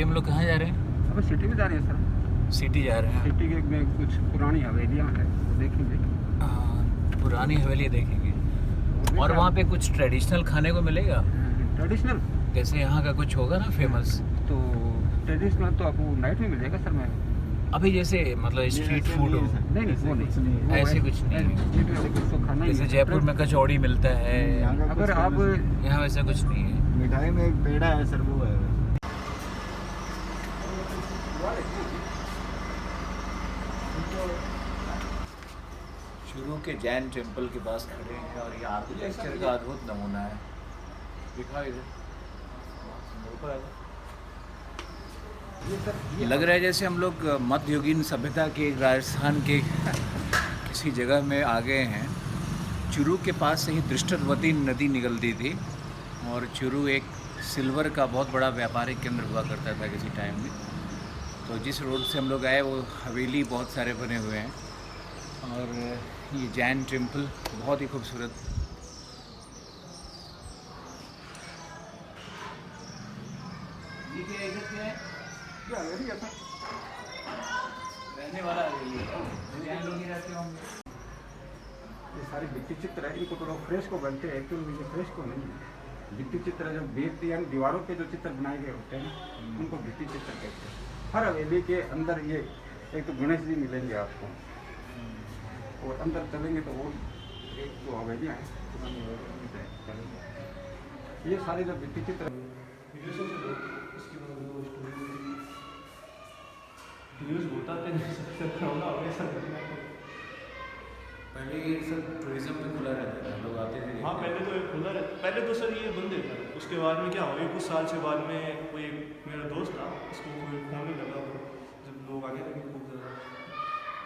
अभी हम लोग कहाँ जा रहे हैं? अभी सिटी में जा रहे हैं सर। सिटी जा रहे हैं। सिटी के में कुछ पुरानी हवेलियाँ हैं, वो देखेंगे। पुरानी हवेली देखेंगे। और वहाँ पे कुछ ट्रेडिशनल खाने को मिलेगा? ट्रेडिशनल जैसे यहाँ का कुछ होगा ना फेमस? तो ट्रेडिशनल तो आपको नाइट में मिलेगा सर। मैं अभी जैसे मतलब स्ट्रीट फूड हो? नहीं वो नहीं, ऐसे कुछ नहीं। जैसे जयपुर में कचौड़ी मिलता है, अगर आप यहाँ वैसा कुछ नहीं है। मिठाई में एक पेड़ा है सर, वो है। चूरू के जैन टेम्पल के पास खड़े हैं और ये आर्किटेक्चर का अद्भुत नमूना है। दिखाओ इधर। लग रहा है जैसे हम लोग मध्ययुगीन सभ्यता के राजस्थान के किसी जगह में आ गए हैं। चूरू के पास से ही दृष्टवती नदी निकलती थी और चूरू एक सिल्वर का बहुत बड़ा व्यापारिक केंद्र हुआ करता था किसी टाइम में। तो जिस रोड से हम लोग आए वो हवेली बहुत सारे बने हुए हैं और ये जैन टेम्पल बहुत ही खूबसूरत। ये क्या इधर क्या है? रहने वाला जैन लोग ही रहते होंगे। ये सारे भित्ति चित्र है, इनको तो लोग फ्रेस्को बनते हैं, एक्चुअली ये फ्रेस्को नहीं है। भित्ति चित्र जो दीवारों पे जो चित्र बनाए गए होते हैं ना, उनको भित्ति चित्र कहते हैं। हर हवेली के अंदर ये एक तो गणेश जी मिलेंगे आपको, और अंदर चलेंगे तो वो एक जो हवेलियाँ हैं ये सारे जो भित्ति चित्र पहले ये सब टूरिज्म में खुला रहता था, लोग आते थे। हाँ पहले तो ये खुला रहता, पहले तो सर ये बंद था। उसके बाद में क्या हुआ, कुछ साल से बाद में कोई मेरा दोस्त था, उसको कोई खोने लगा, जब लोग आगे थे खूब ज़्यादा।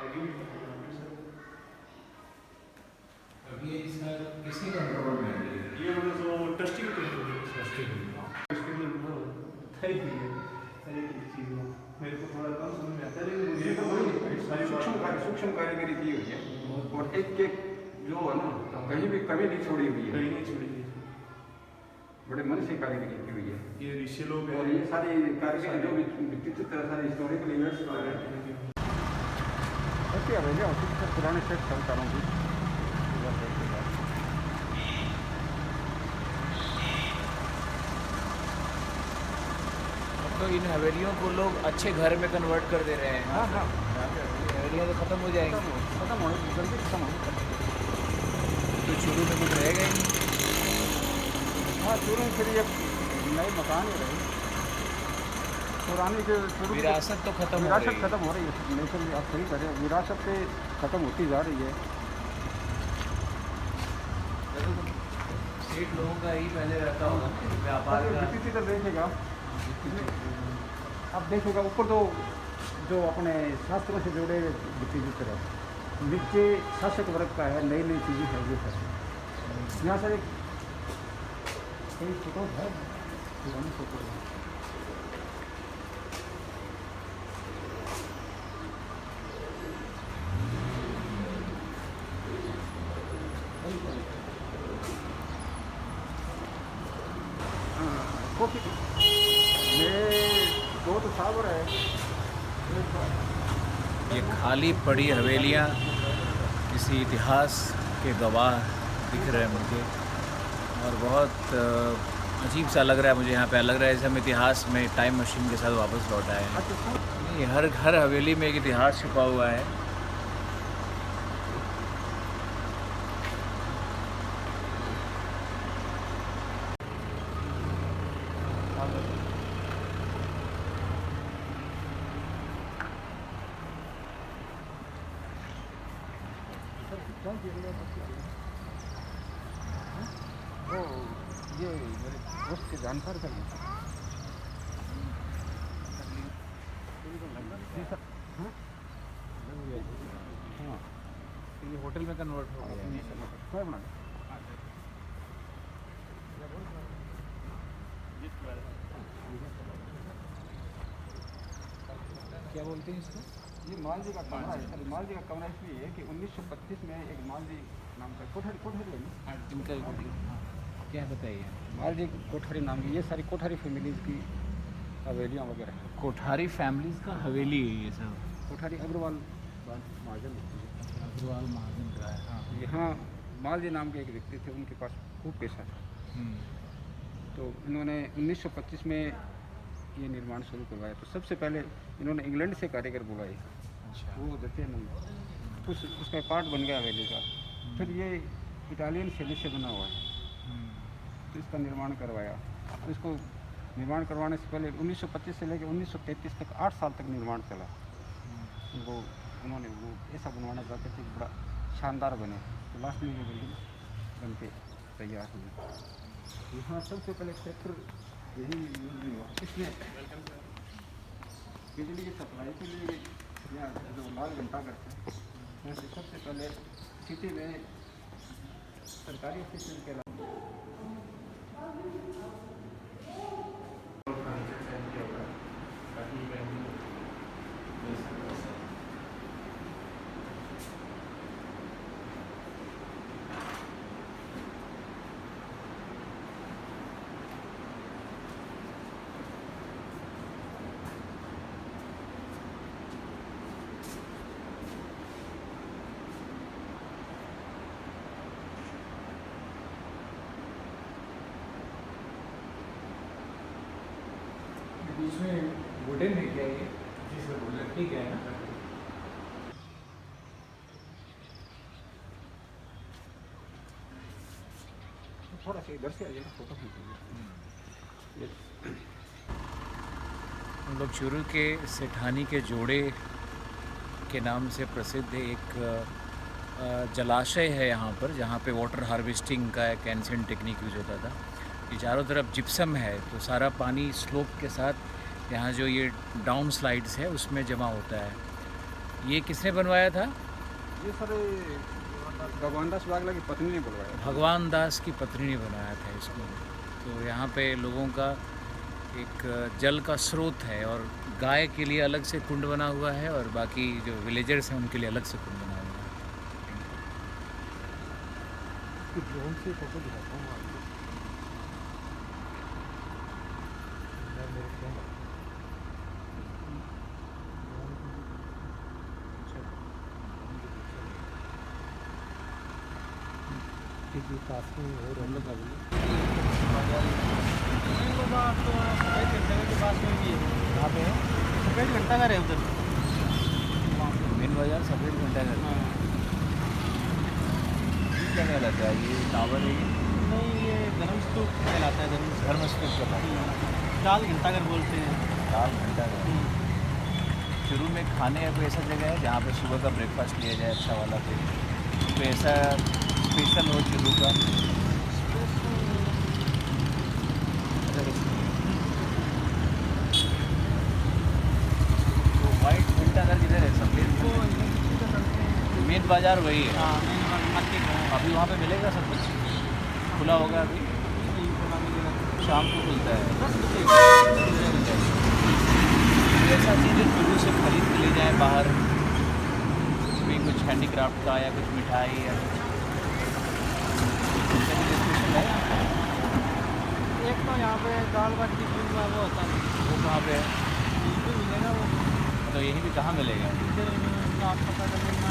अभी ये इसका किसी कंट्रोल में है? ये मतलब जो ट्रस्टी के कंट्रोल में, उसके अंदर था ही नहीं है हर एक चीज़ में। मेरे को थोड़ा कम समझ में आता है, लेकिन मुझे तो सूक्ष्म कारीगरी की हुई है और एक जो है ना कहीं भी कमी नहीं छोड़ी हुई है, कहीं नहीं छोड़ी गई। बड़े मन से कारीगरी की हुई है। ये ऋषि लोग और ये सारी कारीगरी जो भी भित्ति चित्र सारे हिस्टोरिकल इवेंट्स ऐसे हवेलियाँ होती थी पुराने सेट संस्कारों की। तो इन हवेलियों को लोग अच्छे घर में कन्वर्ट कर दे रहे हैं। हाँ हाँ, हवेलियाँ तो ख़त्म हो जाएंगी, खत्म होने जल्दी खत्म होने। तो चूरू में कुछ रहेगा ही नहीं। हाँ चूरू में फिर ये नए मकान ही रहे, पुरानी जो विरासत तो खत्म हो विरासत रही है। खत्म हो रही है। नेचुरली आप सही करें, विरासत पे खत्म होती जा रही है। सेठ लोगों का ही पहले रहता होगा व्यापार का। भित्ति चित्र देखेगा, आप देखिएगा ऊपर तो जो अपने शास्त्रों से जुड़े भित्ति चित्र है, नीचे शासक वर्ग का है, नई नई चीज़ें है ये सब। यहाँ सर एक कई फोटो है, पुरानी फोटो है। कॉफी दो तो सावर है। ये खाली पड़ी हवेलियाँ किसी इतिहास के गवाह दिख रहे हैं मुझे, और बहुत अजीब सा लग रहा है मुझे। यहाँ पे लग रहा है जैसे हम इतिहास में टाइम मशीन के साथ वापस लौट आए हैं। नहीं, हर हवेली में एक इतिहास छुपा हुआ है। वो ये मेरे दोस्त के जानकार का नहीं। हाँ हाँ, ये होटल में कन्वर्ट हो गया। क्या बना क्या बोलते हैं इसको? ये मालजी का कमरा है सर। मालजी का कमरा इसलिए है कि 1925 में एक मालजी नाम का कोठारी है ना, इनका क्या बताइए? मालजी कोठारी नाम की ये सारी कोठारी फैमिलीज की हवेलियाँ वगैरह। कोठारी फैमिलीज का हवेली है ये सब। कोठारी अग्रवाल महाजन होती है। अग्रवाल महाजन का है, हाँ। यहाँ मालजी नाम के एक व्यक्ति थे, उनके पास खूब पैसा था, तो इन्होंने 1925 में ये निर्माण शुरू करवाया। तो सबसे पहले इन्होंने इंग्लैंड से कारीगर बुलाए, अच्छा। वो दत्तानंद, उसका पार्ट बन गया हवेली का। फिर ये इटालियन शैली से बना हुआ है, तो इसका निर्माण करवाया। तो इसको निर्माण करवाने से पहले 1925 से लेकर 1933 तक 8 साल तक निर्माण चला। वो उन्होंने वो ऐसा बनवाना चाहते थे कि बड़ा शानदार बने, तो लास्ट में ये बिल्डिंग बन के तैयार हुई। यहाँ सबसे पहले ट्रैक्टर यही यूज नहीं हुआ, इसमें बिजली की सप्लाई के लिए यहाँ जो लाल घंटा करते हैं, यहाँ से सबसे पहले सिटी में सरकारी असिस्टेंट के अलावा इसमें वुडन है क्या ये? जी सर, वुडन ठीक है ना। थोड़ा सा इधर से आइए, फोटो खींचिए। हम लोग चूरू के सेठानी के जोड़े के नाम से प्रसिद्ध एक जलाशय है यहाँ पर, जहाँ पे वाटर हार्वेस्टिंग का एक एंशिएंट टेक्निक यूज होता था। ये चारों तरफ जिप्सम है, तो सारा पानी स्लोप के साथ यहाँ जो ये डाउन स्लाइड्स है उसमें जमा होता है। ये किसने बनवाया था? ये सर भगवान दास बागला की पत्नी ने बुलवाया। भगवान दास की पत्नी ने बनाया था इसको। तो यहाँ पे लोगों का एक जल का स्रोत है, और गाय के लिए अलग से कुंड बना हुआ है, और बाकी जो विलेजर्स हैं उनके लिए अलग से कुंड बना हुआ है। ड्रोन से फोटो दिखाता हूँ आपको। पास में और हम लोग के पास में भी है, यहाँ पे सफेद घंटा घर है उधर, मेन बाजार सफेद घंटा घर। क्या कहलाता है ये टावर है? नहीं ये धर्मस्तूप कहलाता है, धर्मस्तूप का चाल घंटा घर बोलते हैं। दाल घंटा घर। शुरू में खाने या कोई ऐसा जगह है जहाँ पे सुबह का ब्रेकफास्ट लिया जाए अच्छा वाला? कोई ऐसा स्पेशल हो शुरू का? तो वाइट घंटा घर किधर है? सफेद मेन बाजार वही है। अभी वहाँ पे मिलेगा सब कुछ? खुला होगा अभी? शाम को खुलता है। ऐसा चीज़ जो शुरू से खरीद के ले जाए बाहर, भी कुछ हैंडीक्राफ्ट का या कुछ मिठाई या कुछ स्पेशल है? एक तो यहाँ पे दाल बाटी वो होता है, वो कहाँ पे है? भी मिलेगा वो। तो यहीं भी कहाँ मिलेगा? आप पता कर लेना।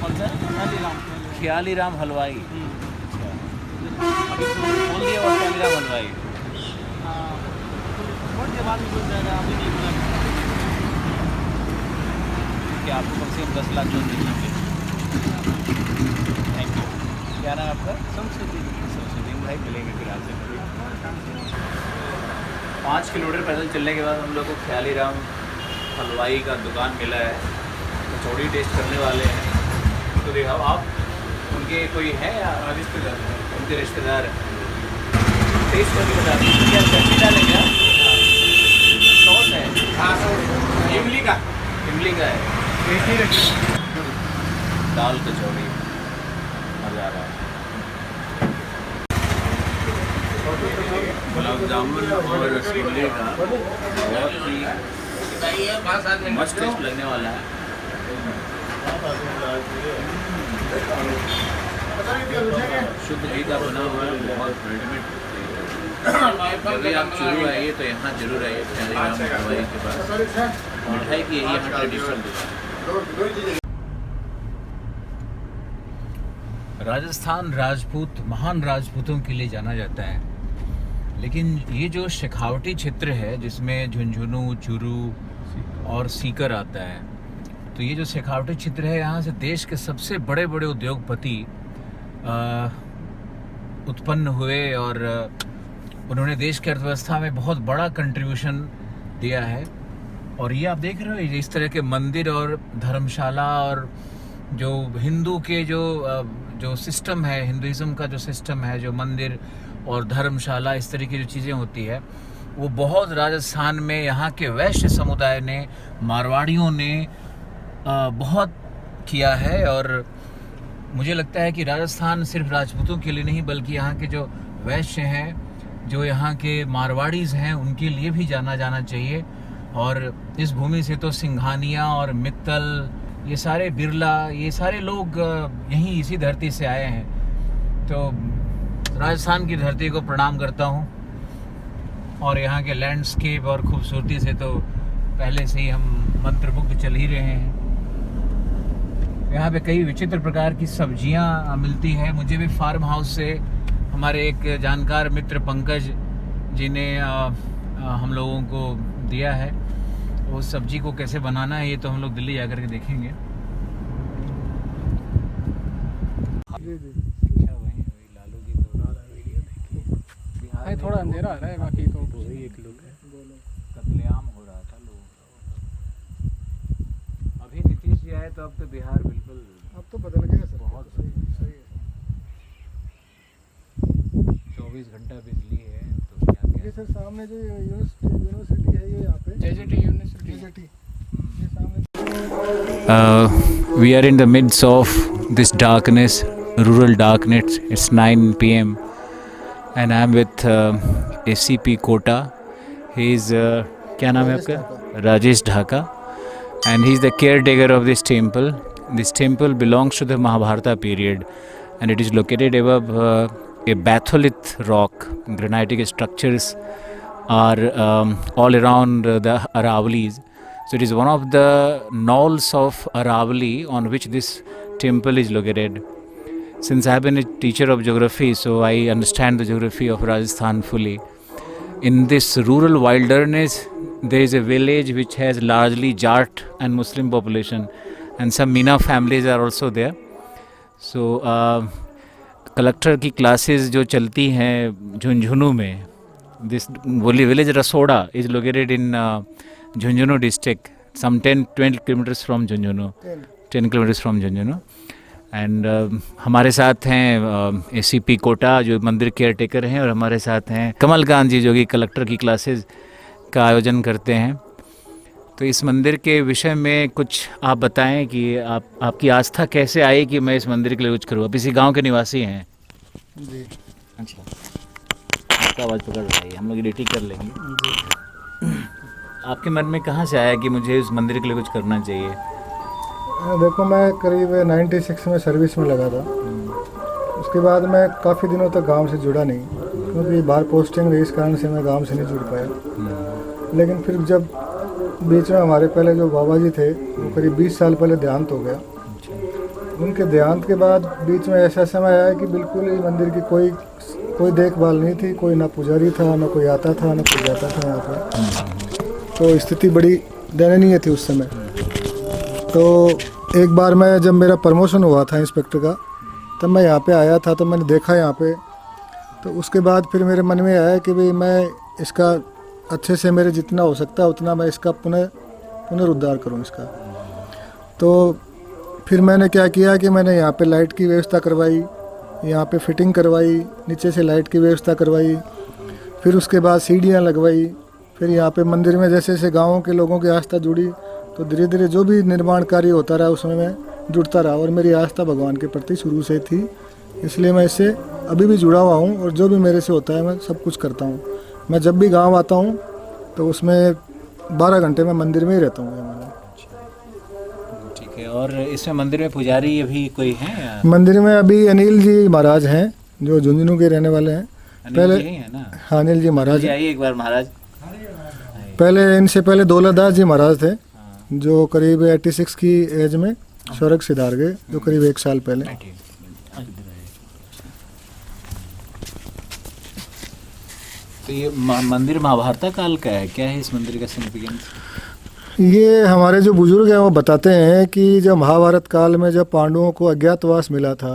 कौन सा? ख्याली राम हलवाई। अभी खोल दिया और ख्याली राम हलवाई के बाद भी खुल जाएगा, अभी नहीं खुला। कि आपको कम से कम 10 लाख लोन दीजिए। Thank you. क्या नाम है आपका? शमसुद्दीन भाई। मिलेंगे फिर आपसे कभी। 5 किलोमीटर पैदल चलने के बाद हम लोग को ख्याली राम हलवाई का दुकान मिला है। कचौड़ी टेस्ट करने वाले हैं, तो देखो आप उनके कोई है या रिश्तेदार हैं? उनके रिश्तेदार हैं। टेस्ट करके बता दीजिए क्या चटनी डालें क्या? सॉस है? हाँ सॉस इमली का है। दाल कचौड़ी मज़ा आ रहा है। गुलाब जामुन और रसगुल्ले का बहुत ही मस्त टेस्ट लगने वाला है। शुद्ध घी का बना हुआ है, बहुत अल्टीमेट कभी आप चूरू आइए तो यहाँ जरूर आइए, प्यारे राम भवानी के पास मिठाई की यही यहाँ ट्रेडिशनल डिश है। राजस्थान राजपूत महान राजपूतों के लिए जाना जाता है, लेकिन ये जो शेखावटी क्षेत्र है जिसमें झुंझुनू, चूरू और सीकर आता है, तो ये जो शेखावटी क्षेत्र है यहाँ से देश के सबसे बड़े बड़े उद्योगपति उत्पन्न हुए और उन्होंने देश की अर्थव्यवस्था में बहुत बड़ा कंट्रीब्यूशन दिया है। और ये आप देख रहे हो इस तरह के मंदिर और धर्मशाला और जो हिंदू के जो सिस्टम है, हिंदुइज्म का जो सिस्टम है, जो मंदिर और धर्मशाला इस तरह की जो चीज़ें होती है, वो बहुत राजस्थान में यहाँ के वैश्य समुदाय ने, मारवाड़ियों ने बहुत किया है। और मुझे लगता है कि राजस्थान सिर्फ राजपूतों के लिए नहीं बल्कि यहाँ के जो वैश्य हैं, जो यहाँ के मारवाड़ीज़ हैं, उनके लिए भी जाना जाना चाहिए। और इस भूमि से तो सिंघानिया और मित्तल, ये सारे बिरला, ये सारे लोग यहीं इसी धरती से आए हैं। तो राजस्थान की धरती को प्रणाम करता हूँ और यहाँ के लैंडस्केप और खूबसूरती से तो पहले से ही हम मंत्रमुग्ध चल ही रहे हैं। यहाँ पे कई विचित्र प्रकार की सब्जियाँ मिलती हैं। मुझे भी फार्म हाउस से हमारे एक जानकार मित्र पंकज जी ने हम लोगों को दिया है। उस सब्जी को कैसे बनाना है ये तो हम लोग दिल्ली जाकर के देखेंगे। भाई थोड़ा अंधेरा आ रहा है, बाकी तो वही एक लोग है, कत्लेआम हो रहा था लोगों का। अभी नीतीश जी आए तो अब तो बिहार बिल्कुल अब तो बदल गया सर, बहुत सही है। 24 घंटा बिजली है तो क्या ये सर सामने जो यूनिवर्सिटी है, ये यहाँ पे जेजेटी यूनिवर्सिटी, ये सामने। We are in the midst of this darkness, rural darkness. It's 9 p.m. and I'm with ACP Kota. He's क्या नाम है आपका? Rajesh Dhaka, and he's the caretaker of this temple. This temple belongs to the Mahabharata period, and it is located above a batholith rock. Granitic structures are all around the Aravali's. So it is one of the knolls of Aravali on which this temple is located. Since I have been a teacher of geography, so I understand the geography of Rajasthan fully. In this rural wilderness, there is a village which has largely Jat and Muslim population, and some Meena families are also there. So collector की classes जो चलती हैं झुंझुनू में, this village Rasoda is located in Jhunjhunu district, some 10-20 kilometers from Jhunjhunu, 10 kilometers from Jhunjhunu. And हमारे साथ हैं ACP Kota जो मंदिर केयर टेकर हैं, और हमारे साथ हैं कमलकांत जी जो कि कलेक्टर की क्लासेस का आयोजन करते हैं। तो इस मंदिर के विषय में कुछ आप बताएं कि आपकी आस्था कैसे आई कि मैं इस मंदिर के लिए कुछ करूँ। आप इसी गांव के निवासी हैं? जी। अच्छा, आपका आवाज़ पकड़ रहा है, हम लोग एडिटिंग कर लेंगे। आपके मन में कहाँ से आया कि मुझे इस मंदिर के लिए कुछ करना चाहिए? देखो, मैं करीब 96 में सर्विस में लगा था। उसके बाद मैं काफ़ी दिनों तक गांव से जुड़ा नहीं, क्योंकि बाहर पोस्टिंग रही, इस कारण से मैं गांव से नहीं जुड़ पाया। लेकिन फिर जब बीच में हमारे पहले जो बाबा जी थे, वो करीब 20 साल पहले देहांत हो गया। उनके देहांत के बाद बीच में ऐसा समय आया कि बिल्कुल ही मंदिर की कोई देखभाल नहीं थी, कोई ना पुजारी था, ना कोई आता था, ना कोई जाता था यहाँ पर। तो स्थिति बड़ी दयनीय थी उस समय। तो एक बार मैं जब मेरा प्रमोशन हुआ था इंस्पेक्टर का, तब मैं यहाँ पे आया था, तो मैंने देखा यहाँ पे। तो उसके बाद फिर मेरे मन में आया कि भाई मैं इसका अच्छे से, मेरे जितना हो सकता है उतना मैं इसका पुनरुद्धार करूँ इसका। तो फिर मैंने क्या किया कि मैंने यहाँ पे लाइट की व्यवस्था करवाई, यहाँ पे फिटिंग करवाई, नीचे से लाइट की व्यवस्था करवाई, फिर उसके बाद सीढ़ियाँ लगवाई। फिर यहाँ पे मंदिर में जैसे जैसे गाँवों के लोगों की आस्था जुड़ी, तो धीरे धीरे जो भी निर्माण कार्य होता रहा उसमें मैं जुड़ता रहा, और मेरी आस्था भगवान के प्रति शुरू से थी, इसलिए मैं इससे अभी भी जुड़ा हुआ हूँ। और जो भी मेरे से होता है मैं सब कुछ करता हूँ। मैं जब भी गांव आता हूँ तो उसमें 12 घंटे मैं मंदिर में ही रहता हूँ। ठीक है। और इसमें मंदिर में पुजारी अभी कोई है? मंदिर में अभी अनिल जी महाराज हैं, जो झुंझुनू के रहने वाले हैं। अनिल पहले जी ही है ना? हाँ अनिल जी महाराज जी आइए एक बार महाराज। पहले इनसे पहले दौलतदास जी महाराज थे हाँ, जो करीब 86 की एज में स्वर्ग सिधार गए, जो करीब 1 साल पहले। बैठिए। इधर आइए। तो ये मंदिर महाभारत काल का है, क्या है इस मंदिर का सिग्निफिकेंस? ये हमारे जो बुजुर्ग हैं वो बताते हैं कि जब महाभारत काल में जब पांडवों को अज्ञातवास मिला था,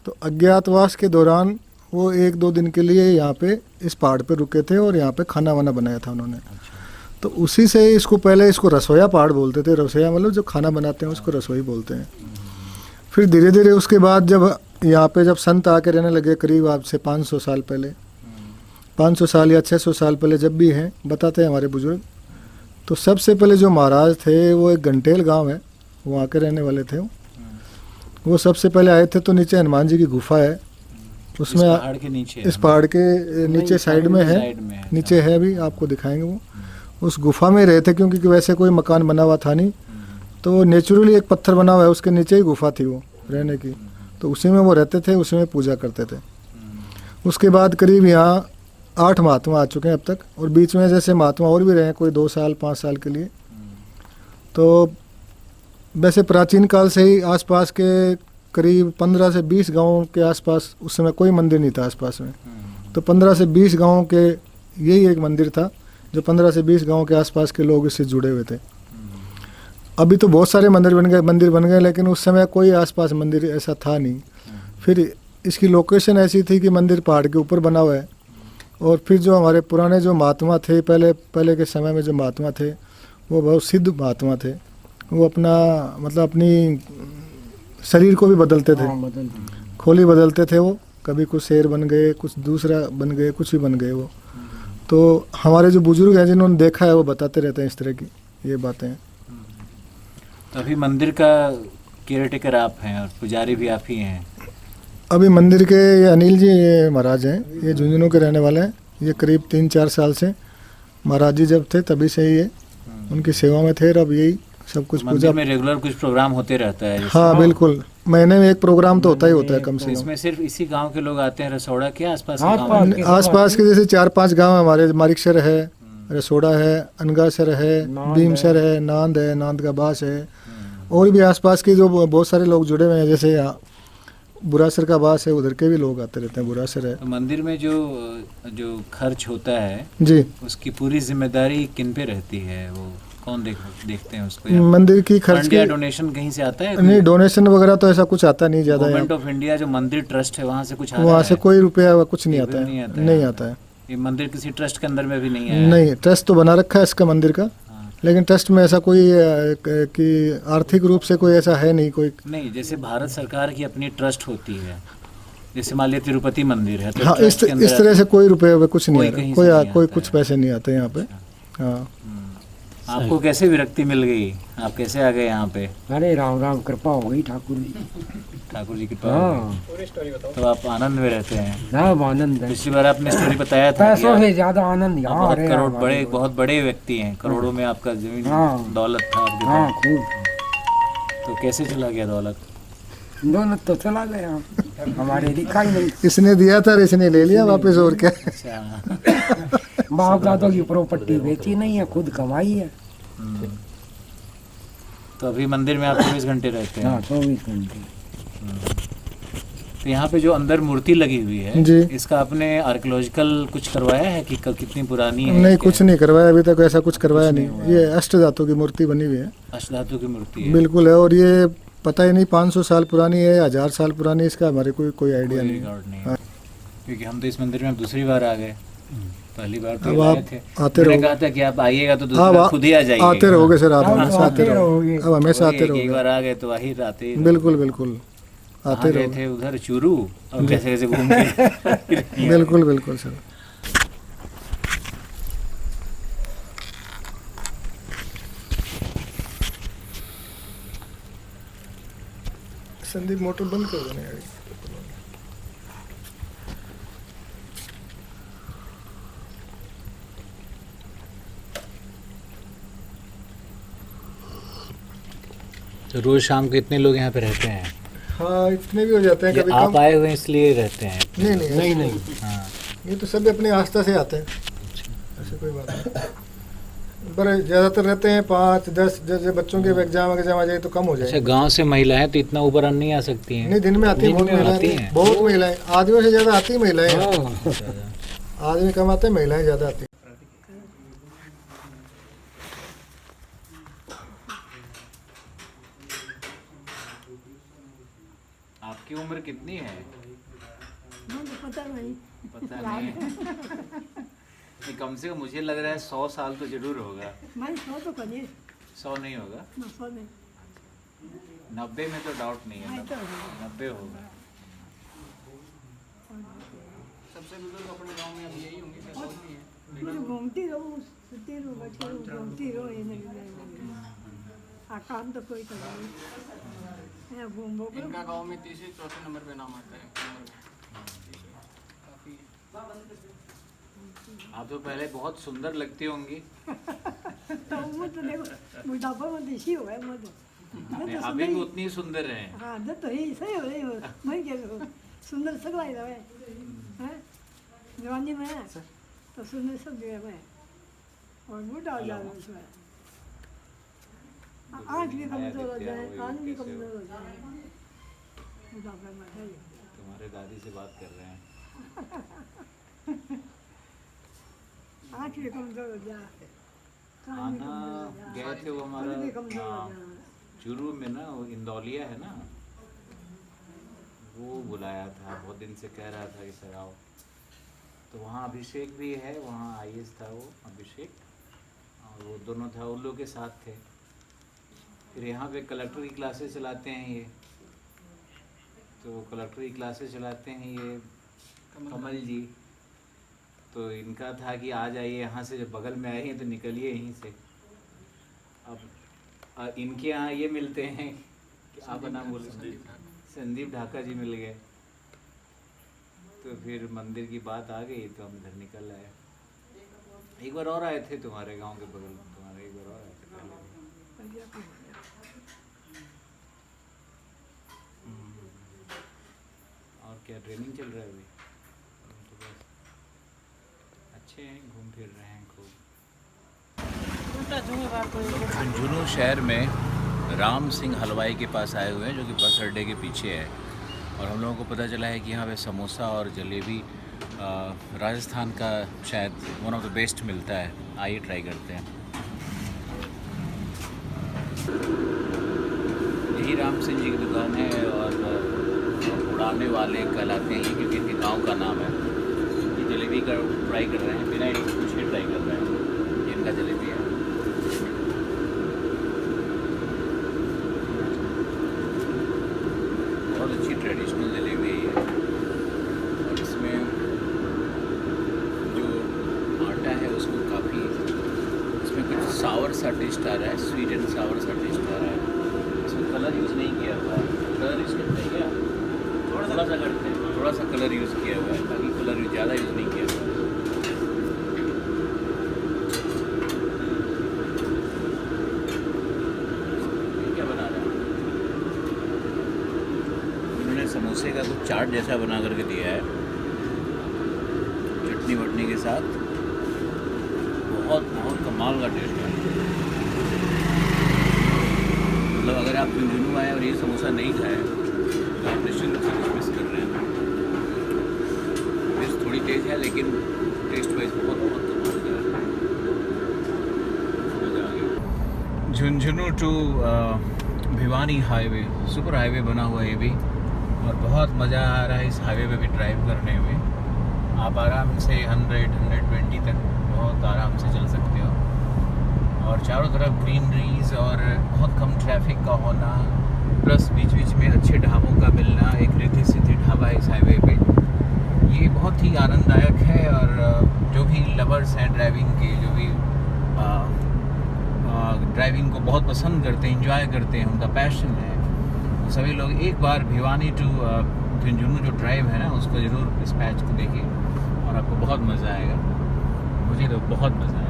तो अज्ञातवास के दौरान वो 1-2 दिन के लिए यहाँ पे इस पहाड़ पे रुके थे और यहाँ पे खाना वाना बनाया था उन्होंने। तो उसी से इसको पहले इसको रसोया पहाड़ बोलते थे। रसोया मतलब जो खाना बनाते हैं उसको रसोई बोलते हैं। फिर धीरे धीरे उसके बाद जब यहाँ पे जब संत आके रहने लगे, करीब आज से 500 साल पहले, 500 साल या 600 साल पहले जब भी हैं, बताते हैं हमारे बुजुर्ग, तो सबसे पहले जो महाराज थे वो एक घंटेल गांव है, वहाँ के रहने वाले थे। वो सबसे पहले आए थे तो नीचे हनुमान जी की गुफा है, उसमें इस पहाड़ के नीचे? इस पहाड़ के नीचे साइड में है, साइड में है। नीचे है भी, आपको दिखाएंगे। वो उस गुफा में रहे थे क्योंकि वैसे कोई मकान बना हुआ था नहीं, तो नेचुरली एक पत्थर बना हुआ है, उसके नीचे ही गुफा थी वो रहने की, तो उसी में वो रहते थे, उसी में पूजा करते थे। उसके बाद करीब यहाँ 8 महात्मा आ चुके हैं अब तक, और बीच में जैसे महात्मा और भी रहे हैं, कोई 2 साल 5 साल के लिए। तो वैसे प्राचीन काल से ही आसपास के करीब 15 से 20 गांवों के आसपास, उस समय कोई मंदिर नहीं था आसपास में, तो 15 से 20 गांवों के यही एक मंदिर था जो 15 से 20 गांवों के आसपास के लोग इससे जुड़े हुए थे। अभी तो बहुत सारे मंदिर बन गए, लेकिन उस समय कोई आसपास मंदिर ऐसा था नहीं। फिर इसकी लोकेशन ऐसी थी कि मंदिर पहाड़ के ऊपर बना हुआ है, और फिर जो हमारे पुराने जो महात्मा थे, पहले के समय में जो महात्मा थे, वो बहुत सिद्ध महात्मा थे। वो अपना मतलब अपनी शरीर को भी बदलते थे, खोली बदलते थे वो, कभी कुछ शेर बन गए, कुछ दूसरा बन गए, कुछ भी बन गए वो। तो हमारे जो बुजुर्ग हैं जिन्होंने देखा है वो बताते रहते हैं इस तरह की ये बातें। तो अभी मंदिर का केयरटेकर आप हैं और पुजारी भी आप ही हैं? अभी मंदिर के ये अनिल जी ये महाराज हैं, ये झुंझुनू के रहने वाले हैं। ये करीब 3-4 साल से महाराज जी जब थे तभी से ही ये उनकी सेवा में थे, और अब यही सब कुछ पूजा मंदिर में रेगुलर कुछ प्रोग्राम होते रहता है? हाँ बिल्कुल, महीने में एक प्रोग्राम तो होता ही होता है कम से तो कम। इसमें सिर्फ इसी गांव के लोग आते हैं, रसौड़ा के आसपास के गाँव में? आसपास के जैसे 4-5 गांव हमारे, मारिकसर है, रसोड़ा है, अनगासर है, भीमसर है, नांद है, नांद का बास है, और भी आसपास के जो बहुत सारे लोग जुड़े हुए हैं, जैसे यहाँ बुरासर का बास है, उधर के भी लोग आते रहते हैं, बुरासर है। तो मंदिर में जो खर्च होता है जी, उसकी पूरी जिम्मेदारी किन पे रहती है? वो कौन देखते हैं उसको? या मंदिर की खर्च फंड या डोनेशन कहीं से आता है? नहीं, डोनेशन वगैरह तो ऐसा कुछ आता नहीं ज़्यादा। गवर्नमेंट ऑफ इंडिया जो मंदिर ट्रस्ट है वहाँ से कुछ आता वहाँ से है? कोई रुपया कुछ नहीं आता नहीं है, आता है। नहीं आता है। ये मंदिर किसी ट्रस्ट के अंदर में भी नहीं है? नहीं, ट्रस्ट तो बना रखा है इसका मंदिर का, हाँ। लेकिन ट्रस्ट में ऐसा कोई कि आर्थिक रूप से कोई ऐसा है नहीं कोई। नहीं, जैसे भारत सरकार की अपनी ट्रस्ट होती है, जैसे मान लिया तिरुपति मंदिर है तो हाँ, ट्रस्ट के अंदर इस तरह से कोई रुपये कुछ नहीं कोई आ रहा, कहीं से नहीं कोई आता कुछ है। पैसे नहीं आते यहाँ पे। हाँ, आपको कैसे विरक्ति मिल गई? आप कैसे आ गए यहाँ पे? अरे राम राम, कृपा हो गई ठाकुर जी। ठाकुर जी की कृपा हो गई। हाँ, तो आप आनंद में रहते हैं? सब आनंद है। पिछली बार आपने स्टोरी बताया था कि पैसों आप से ज्यादा आनंद यहाँ बहुत अरे करोड़ राम, बहुत बड़े व्यक्ति हैं, करोड़ों में आपका जमीन हाँ। दौलत था आपके हाँ पास। खूब। तो कैसे चला गया दौलत? दौलत तो चला गया, हमारे दिखा ही नहीं। इसने दिया था और इसने ले लिया वापस, और क्या। अच्छा। बाप दादों की प्रॉपर्टी बेची नहीं है, खुद कमाई है। तो अभी मंदिर में आप 24 घंटे रहते हैं? हाँ, 24 घंटे। तो यहाँ पे जो अंदर मूर्ति लगी हुई है जी। इसका आपने आर्कियोलॉजिकल कुछ करवाया है कि कितनी पुरानी है? नहीं, क्या कुछ नहीं करवाया अभी तक, ऐसा कुछ करवाया नहीं। ये अष्ट धातु की मूर्ति बनी हुई है, अष्टधातु की मूर्ति है? बिल्कुल है, और ये पता ही नहीं 500 साल पुरानी है, 1000 साल पुरानी है, इसका हमारे कोई आइडिया नहीं है। रिकॉर्ड नहीं है। हाँ। क्योंकि हम तो इस मंदिर में अब दूसरी बार आ गए, पहली बार तो अब ये आए आप थे। आते मैंने रहोगे। कहा था कि आप आइएगा तो दूसरी हाँ, बार खुद ही आ जाइए। आते रहोगे सर, आप अब हमेशा आते रहोगे, रहोगे। अब हमेशा आते एक रहोगे। बार आ गए तो आते ही बिल्कुल बिल्कुल आते गए रहोगे, थे उधर चूरू और कैसे कैसे घूम के बिल्कुल बिल्कुल सर। संदीप मोटर बंद कर देना यार। तो रोज शाम को इतने लोग यहाँ पे रहते हैं? हाँ, इतने भी हो जाते हैं ये कभी आप कम। आए हुए हैं इसलिए रहते हैं? नहीं नहीं नहीं नहीं, हाँ। ये तो सभी अपनी आस्था से आते हैं, ऐसे कोई बात नहीं। पर ज़्यादातर रहते हैं 5-10, जैसे बच्चों के एग्जाम आ जाए तो कम हो अच्छा, जाए। गांव से महिलाएं तो इतना ऊपर नहीं आ सकती हैं? नहीं, दिन में आती है, बहुत दिन में आती महिलाएं, हैं। बहुत महिलाएं, आदमियों से ज़्यादा आती है महिलाएं। हाँ। आदमी कम आते हैं, महिलाएं ज़्यादा आती हैं। आपकी उम्र कितनी है? मुझे पता नहीं। पता नहीं है। नहीं, कम से कम मुझे लग रहा है 100 साल तो जरूर होगा। मैं सौ तो करिए 100 नहीं होगा? ना, सौ नहीं 90 में तो डाउट नहीं है। नहीं तो होगा। 90 होगा। मुझे घूमती रहूँ, सुती रहूँ, बैठी रहूँ, घूमती रहूँ, ये नहीं काम तो कोई कर नहीं है। घूमो इनका गांव में 3-4 नंबर पे नाम आता है। काफी आप तो पहले बहुत सुंदर लगती होंगी। तो वो तो देखो बुढ़ापा में देशी हो गए वो तो। नहीं, अभी भी उतनी सुंदर हैं। हाँ जब तो ही सही हो रही हो, मैं क्या करूँ, सुंदर सगला ही रहे हैं जवानी में तो सुंदर सब जो है मैं, और बूढ़ा हो जाए उसमें आँख भी कमजोर हो जाए, कान भी कमजोर हो जाए, बुढ़ापे में है। तुम्हारे दादी से बात कर रहे हैं। आँख भी कमजोर हो जाए, कान भी आना कमजोर हो जाए, गए थे वो खुद हमारा भी कमजोर हो हाँ, जाए। चूरू में ना, वो इंदौलिया है ना, वो बुलाया था, बहुत दिन से कह रहा था कि सर आओ। तो वहाँ अभिषेक भी है, वहाँ IAS था वो अभिषेक, और वो दोनों था, उन लोग के साथ थे। फिर यहाँ पे कलेक्टर की क्लासेस चलाते हैं ये, तो कलेक्टर की क्लासेस चलाते हैं ये कमल जी। तो इनका था कि आ जाइए यहाँ से, जब बगल में आए हैं तो निकलिए यहीं से। अब इनके यहाँ ये मिलते हैं कि आपका नाम बोल, संदीप ढाका जी मिल गए। तो फिर मंदिर की बात आ गई तो हम इधर निकल आए। एक बार और आए थे तुम्हारे गांव के बगल में, तुम्हारे एक बार और आए थे पहले भी। और क्या ट्रेनिंग चल रहा है अभी? तो बस अच्छे हैं, घूम फिर रहे हैं खूब। झुंझुनू शहर में राम सिंह हलवाई के पास आए हुए हैं, जो कि बस अड्डे के पीछे है। और हम लोगों को पता चला है कि यहाँ पे समोसा और जलेबी राजस्थान का शायद वन ऑफ द बेस्ट मिलता है। आइए ट्राई करते हैं। यही राम सिंह जी की दुकान है, और उड़ाने वाले कहलाते हैं ये, क्योंकि इनके गांव का नाम है। ये जलेबी का ट्राई कर रहे हैं, बिना इनको कुछ ही ट्राई कर रहे हैं। ये इनका जलेबी है। बहुत अच्छी ट्रेडिशनल जलेबी है। और इसमें जो आटा है उसको काफ़ी, इसमें कुछ सावर सा टेस्ट आ रहा है, स्वीट एंड सावर सा टेस्ट आ रहा है। इसमें कलर यूज़ नहीं किया हुआ है। कलर यूज़ करते हैं क्या? थोड़ा सा करते हैं, थोड़ा सा कलर यूज़ किया हुआ है, बाकी कलर ज़्यादा यूज़ नहीं किया हुआ है। क्या बना रहा है? इन्होंने समोसे का कुछ चाट जैसा बना करके दिया है, चटनी वटनी के साथ। बहुत बहुत कमाल का टेस्ट है। मतलब अगर आप झुंझुनू आए और ये समोसा नहीं खाए तो आप निश्चित रूप से कुछ मिस कर रहे हैं। टेस्ट थोड़ी तेज़ है, लेकिन टेस्ट वाइज बहुत बहुत कमाल का है। मज़ा आ गया। Jhunjhunu to Bhiwani highway, super highway बना हुआ है ये भी, और बहुत मज़ा आ रहा है इस हाईवे पे भी ड्राइव करने में। आप आराम से 100-120 तक बहुत आराम से चल सकते हो, और चारों तरफ ग्रीनरीज और बहुत कम ट्रैफिक का होना, प्लस बीच बीच में अच्छे ढाबों का मिलना। एक रिद्धि सिद्धि ढाबा है इस हाईवे पे, ये बहुत ही आनंददायक है। और जो भी लवर्स हैं ड्राइविंग के, जो भी ड्राइविंग को बहुत पसंद करते हैं, इंजॉय करते हैं, उनका पैशन है, वो सभी लोग एक बार भिवानी टू झुंझुनू जो ड्राइव है ना, उसको ज़रूर इस पैच को देखिए, और आपको बहुत मज़ा आएगा। मुझे तो बहुत मज़ा आ रहा है।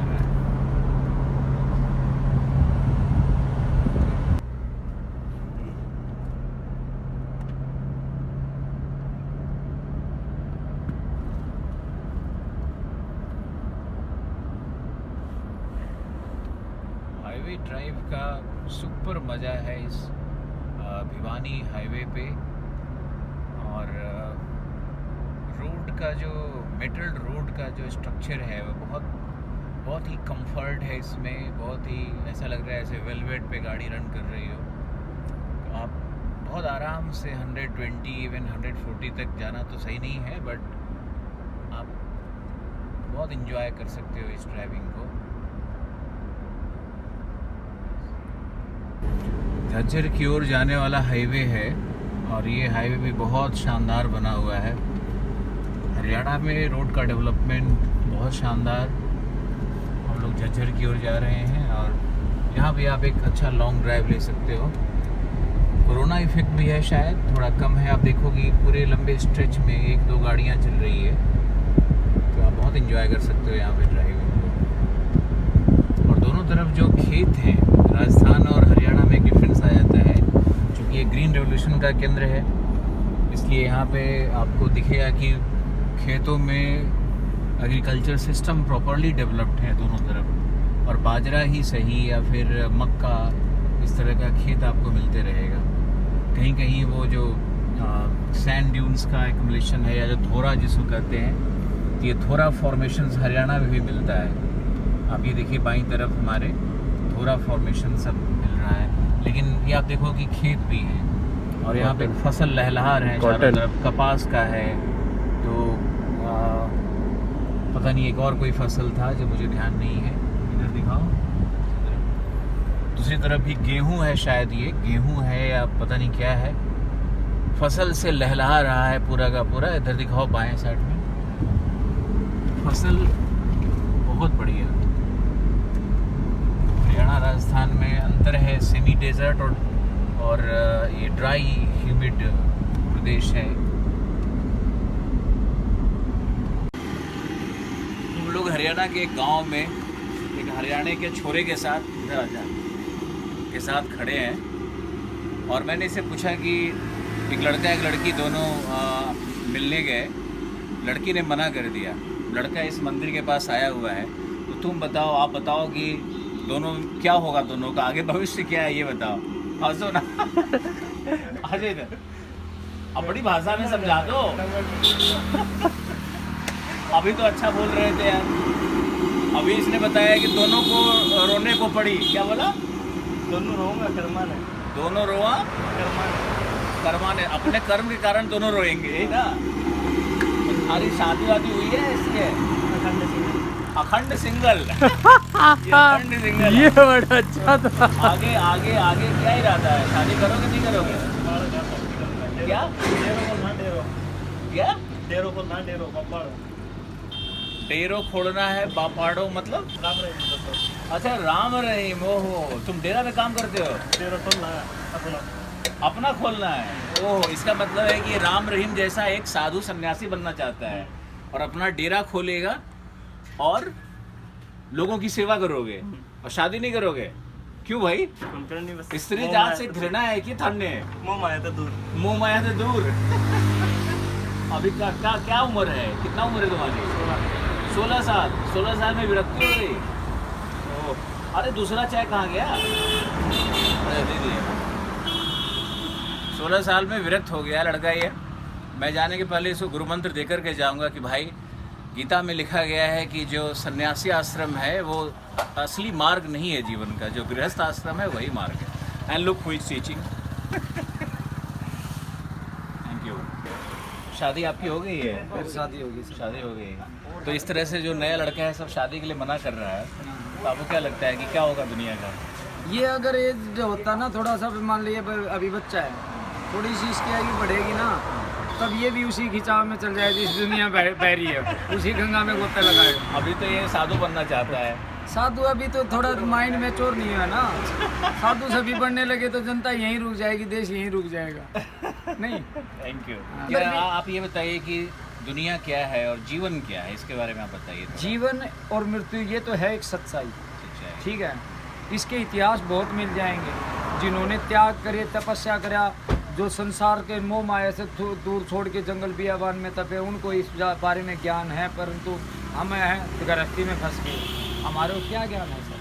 का सुपर मज़ा है इस भिवानी हाईवे पे। और रोड का जो मेटल रोड का जो स्ट्रक्चर है वो बहुत ही कंफर्ट है इसमें। बहुत ही ऐसा लग रहा है ऐसे वेलवेट पे गाड़ी रन कर रही हो। तो आप बहुत आराम से 120 इवन 140 तक जाना तो सही नहीं है, बट आप बहुत इंजॉय कर सकते हो इस ड्राइविंग को। झज्जर की ओर जाने वाला हाईवे है और ये हाईवे भी बहुत शानदार बना हुआ है। हरियाणा में रोड का डेवलपमेंट बहुत शानदार। हम लोग झज्जर की ओर जा रहे हैं और यहाँ भी आप एक अच्छा लॉन्ग ड्राइव ले सकते हो। कोरोना इफेक्ट भी है, शायद थोड़ा कम है। आप देखोगे पूरे लंबे स्ट्रेच में 1-2 गाड़ियाँ चल रही है, तो आप बहुत इंजॉय कर सकते हो यहाँ पे ड्राइविंग को। और दोनों तरफ जो खेत हैं, राजस्थान और हरियाणा में एक डिफरेंस आ जाता है। चूँकि ये ग्रीन रेवोल्यूशन का केंद्र है, इसलिए यहाँ पे आपको दिखेगा कि खेतों में एग्रीकल्चर सिस्टम प्रॉपरली डेवलप्ड है दोनों तरफ। और बाजरा ही सही या फिर मक्का, इस तरह का खेत आपको मिलते रहेगा। कहीं कहीं वो जो सैंड ड्यून्स का एक्युमुलेशन है या जो थोरा जिसको कहते हैं, तो ये थोरा फॉर्मेशंस हरियाणा में भी मिलता है। आप ये देखिए बाईं तरफ हमारे थोरा फॉर्मेशन सब मिल रहा है। लेकिन ये आप देखो कि खेत भी हैं और यहाँ पे फसल लहलहा रहे हैं चारों तरफ। कपास का है, तो पता नहीं एक और कोई फसल था जो मुझे ध्यान नहीं है। इधर दिखाओ, दूसरी तरफ भी गेहूं है, शायद ये गेहूं है या पता नहीं क्या है। फसल से लहलहा रहा है पूरा का पूरा। इधर दिखाओ बाएं साइड में, फसल बहुत बढ़िया। हरियाणा राजस्थान में अंतर है, सेमी डेजर्ट और ये ड्राई ह्यूमिड प्रदेश है। हम लोग हरियाणा के एक गांव में एक हरियाणा के छोरे के साथ खड़े हैं और मैंने इसे पूछा कि एक लड़का एक लड़की दोनों मिलने गए। लड़की ने मना कर दिया। लड़का इस मंदिर के पास आया हुआ है, तो तुम बताओ, आप बताओ कि दोनों क्या होगा, दोनों का आगे भविष्य क्या है, ये बताओ। हंसो ना। अजय इधर अब बड़ी भाषा में समझा दो। अभी तो अच्छा बोल रहे थे यार। अभी इसने बताया कि दोनों को रोने को पड़ी। क्या बोला? दोनों रोऊंगा करमाने। दोनों रोआ करमाने। अपने कर्म के कारण दोनों रोएंगे, यही ना। तुम्हारी शादी वादी हुई है इसलिए अखंड सिंगल। अखंड सिंगल। ये बड़ा अच्छा था। आगे आगे आगे क्या इरादा है? शादी करोगे नहीं करोगे? क्या क्या? डेरो खोलना है, बापाड़ो मतलब? अच्छा, राम रहीम। ओहो, तुम डेरा में काम करते हो? अपना खोलना है। ओह, इसका मतलब है कि राम रहीम जैसा एक साधु सन्यासी बनना चाहता है और अपना डेरा खोलेगा और लोगों की सेवा करोगे और शादी नहीं करोगे। क्यों भाई? स्त्री जात से घृणा है कि थाने? मोह माया से दूर। अभी क्या उम्र है? कितना उम्र है तुम्हारी? 16 साल। 16 साल में विरक्ति हो गई। अरे दूसरा चाय कहाँ गया? अरे दे दिए। 16 साल में विरक्त हो गया लड़का ये। मैं जाने के पहले इसको गुरु मंत्र देकर के जाऊंगा कि भाई, गीता में लिखा गया है कि जो सन्यासी आश्रम है वो असली मार्ग नहीं है जीवन का। जो गृहस्थ आश्रम है वही मार्ग है। And look who is teaching. Thank you. शादी आपकी हो गई है? शादी होगी। शादी हो गई। तो इस तरह से जो नया लड़का है सब शादी के लिए मना कर रहा है, तो आपको क्या लगता है कि क्या होगा दुनिया का? ये अगर एज जो होता ना थोड़ा सा, मान लीजिए अभी बच्चा है, थोड़ी सी इसकी आयु बढ़ेगी ना, तब ये भी उसी खिंचाव में चल जाएगी। इस दुनिया बह रही है, उसी गंगा में गोते लगाएगा। अभी तो ये साधु बनना चाहता है। साधु अभी तो थोड़ा माइंड मैच्योर नहीं है ना। साधु सभी बनने लगे तो जनता यहीं रुक जाएगी, देश यहीं रुक जाएगा। नहीं। Thank you. क्या आप ये बताइए कि दुनिया क्या है और जीवन क्या है, इसके बारे में आप बताइए। जीवन और मृत्यु ये तो है एक सच्चाई, ठीक है। इसके इतिहास बहुत मिल जाएंगे। जिन्होंने त्याग करे, तपस्या करा, जो संसार के मोह माया से दूर छोड़ के जंगल बियाबान में तपे, उनको इस बारे में ज्ञान है। परंतु हम हैं गृहस्थी में फंस गए, हमारे को क्या ज्ञान है सर?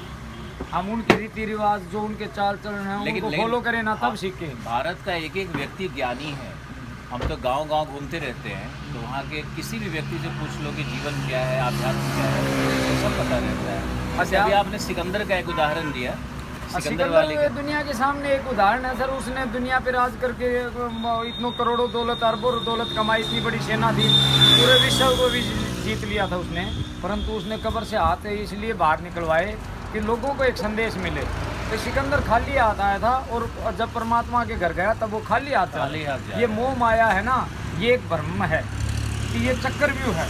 हम उनके रीति रिवाज जो उनके चाल चलन है लेकिन- उनको लेकिन- फॉलो करें ना हाँ, तब सीखें। भारत का एक एक व्यक्ति ज्ञानी है। हम तो गांव-गांव घूमते रहते हैं, तो वहाँ के किसी भी व्यक्ति से पूछ लो कि जीवन क्या है, आध्यात्म क्या है, तो सब पता रहता है। जैसे अभी आपने सिकंदर का एक उदाहरण दिया, सिकंदर वाले सिकंदर दुनिया के सामने एक उदाहरण है सर। उसने दुनिया पे राज करके इतनों करोड़ों दौलत, अरबों दौलत कमाई, इतनी बड़ी सेना थी, पूरे विश्व को भी जीत लिया था उसने। परंतु उसने कब्र से हाथ इसलिए बाहर निकलवाए कि लोगों को एक संदेश मिले। तो सिकंदर खाली हाथ आया था और जब परमात्मा के घर गया तब वो खाली हाथ खाली हाथ जा ये रहा है। मोह माया है ना, ये एक भ्रम है कि ये चक्रव्यूह है।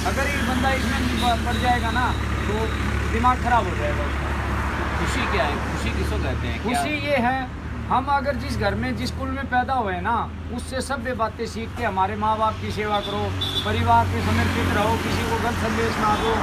अगर ये बंदा इसमें पड़ जाएगा ना तो दिमाग खराब हो जाएगा उसका। खुशी क्या है? खुशी किसको कहते हैं? क्या- खुशी ये है, हम अगर जिस घर में जिस कुल में पैदा हुए ना, उससे सभ्य बातें सीख के हमारे माँ बाप की सेवा करो, परिवार के समर्पित रहो, किसी को गलत संदेश ना दो,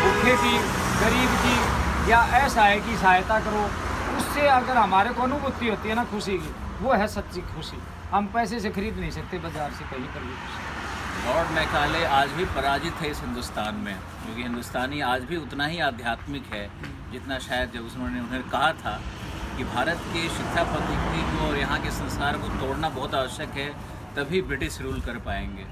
भूखे की, गरीब की, या ऐसा है कि सहायता करो, उससे अगर हमारे को अनुभूति होती है ना खुशी की, वो है सच्ची खुशी। हम पैसे से खरीद नहीं सकते बाजार से कहीं पर भी खुशी। लॉर्ड मैकाले आज भी पराजित है इस हिंदुस्तान में, क्योंकि हिंदुस्तानी आज भी उतना ही आध्यात्मिक है जितना शायद जब उन्होंने कहा था कि भारत की शिक्षा पद्धति को और यहाँ के संस्कार को तोड़ना बहुत आवश्यक है, तभी ब्रिटिश रूल कर पाएंगे।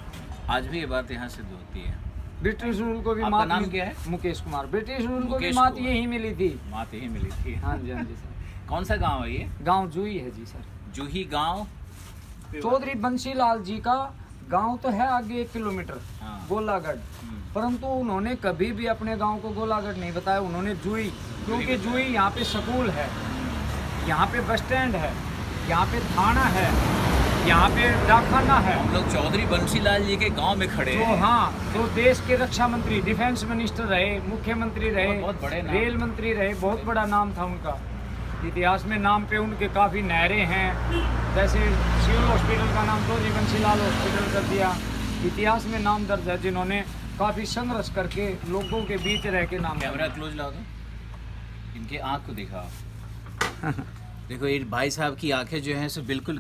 आज भी ये बात यहाँ सिद्ध होती है। ब्रिटिश रूल को भी आपका मात नाम मिली- क्या है? मुकेश कुमार। ब्रिटिश रूल को भी मुकेश मात कुमार। यही मिली थी। बात यही मिली थी। हाँ जी, हाँ जी सर। कौन सा गांव है ये? गांव जूही है जी सर। जूही गांव। चौधरी बंसीलाल जी का गांव तो है आगे 1 किलोमीटर, हाँ। गोलागढ़। परंतु उन्होंने कभी भी अपने गांव को गोलागढ़ नहीं बताया, उन्होंने जूही, क्योंकि जूही यहाँ पे स्कूल है, यहाँ पे बस स्टैंड है, यहाँ पे थाना है, यहाँ पे डाकखाना है। हम लोग चौधरी बंसीलाल जी के गांव में खड़े तो हैं। हाँ, तो देश के रक्षा मंत्री, डिफेंस मिनिस्टर रहे, मुख्यमंत्री रहे, बहुत बड़े नाम। रेल मंत्री रहे, बहुत बड़ा नाम था उनका। इतिहास में नाम पे उनके काफ़ी नहरें हैं, जैसे सिविल हॉस्पिटल का नाम चौधरी बंसीलाल हॉस्पिटल कर दिया। इतिहास में नाम दर्ज है जिन्होंने काफ़ी संघर्ष करके लोगों के बीच रह के नाम कैमरा क्लोज लाओ तो इनके आँख को दिखाओ। देखो ये भाई साहब की आंखें जो हैं सो बिल्कुल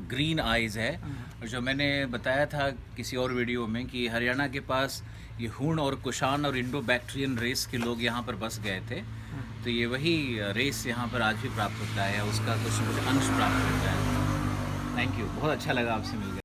ग्रीन आइज़ है। और जो मैंने बताया था किसी और वीडियो में कि हरियाणा के पास ये हूण और कुषाण और इंडो बैक्टीरियन रेस के लोग यहाँ पर बस गए थे, तो ये वही रेस यहाँ पर आज भी प्राप्त होता है, उसका कुछ अंश प्राप्त होता है। थैंक यू, बहुत अच्छा लगा आपसे मिलकर।